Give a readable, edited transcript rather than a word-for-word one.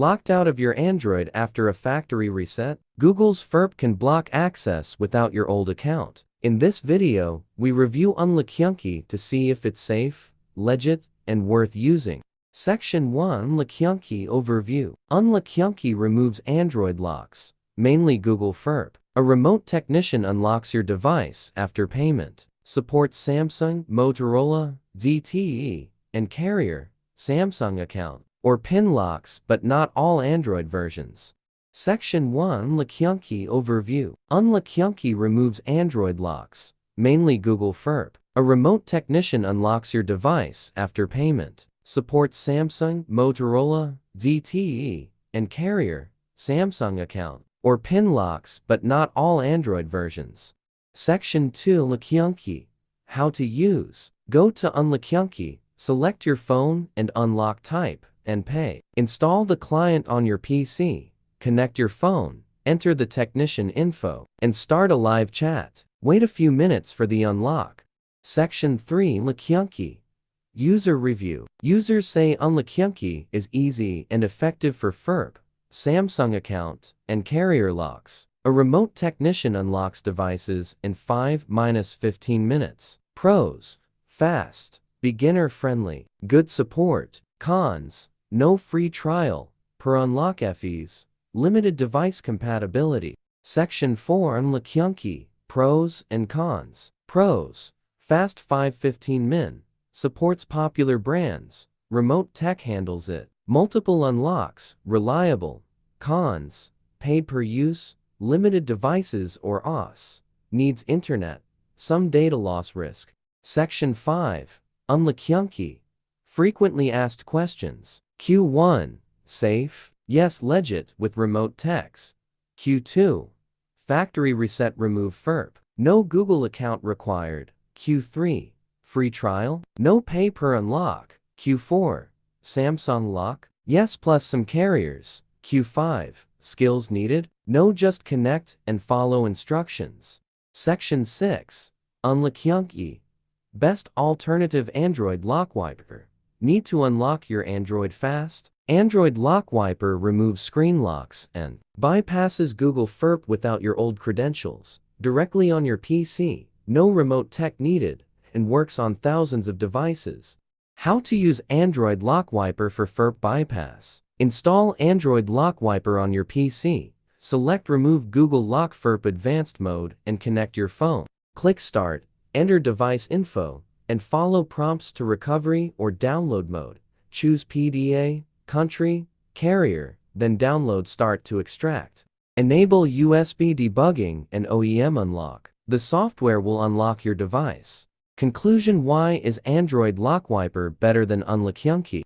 Locked out of your Android after a factory reset? Google's FRP can block access without your old account. In this video, we review UnlockJunky to see if it's safe, legit, and worth using. Section 1 UnlockJunky Overview. UnlockJunky removes Android locks, mainly Google FRP. A remote technician unlocks your device after payment. Supports Samsung, Motorola, ZTE, and carrier, Samsung account, or PIN locks, but not all Android versions. Section 1 UnlockJunky Overview. UnlockJunky removes Android locks, mainly Google FRP. A remote technician unlocks your device after payment. Supports Samsung, Motorola, ZTE, and carrier, Samsung account, or PIN locks, but not all Android versions. Section 2 UnlockJunky. How to use. Go to UnlockJunky, select your phone and unlock type, and pay. Install the client on your PC, connect your phone, enter the technician info, and start a live chat. Wait a few minutes for the unlock. Section 3 UnlockJunky. User Review. Users say UnlockJunky is easy and effective for FRP, Samsung account, and carrier locks. A remote technician unlocks devices in 5–15 minutes. Pros: fast, beginner-friendly, good support. Cons: no free trial, per unlock fees, limited device compatibility. Section 4 UnlockJunky Pros and Cons. Pros: fast 5–15 min, supports popular brands, remote tech handles it. Multiple unlocks, reliable. Cons: paid per use, limited devices or OS, needs internet, some data loss risk. Section 5 UnlockJunky Frequently asked questions. Q1 Safe? Yes, legit with remote techs. Q2 Factory reset, remove FRP. No Google account required. Q3 Free trial? No pay per unlock. Q4 Samsung lock? Yes, plus some carriers. Q5 Skills needed? No, just connect and follow instructions. Section 6 UnlockJunky Best alternative Android lock wiper. Need to unlock your Android fast? Android Lock Wiper removes screen locks and bypasses Google FRP without your old credentials, directly on your PC, no remote tech needed, and works on thousands of devices. How to use Android Lock Wiper for FRP bypass. Install Android Lock Wiper on your PC, select Remove Google Lock FRP Advanced Mode and connect your phone. Click Start, enter device info, and follow prompts to recovery or download mode. Choose PDA, country, carrier, then download Start to extract. Enable USB debugging and OEM unlock. The software will unlock your device. Conclusion: why is Android Lock Wiper better than UnlockJunky?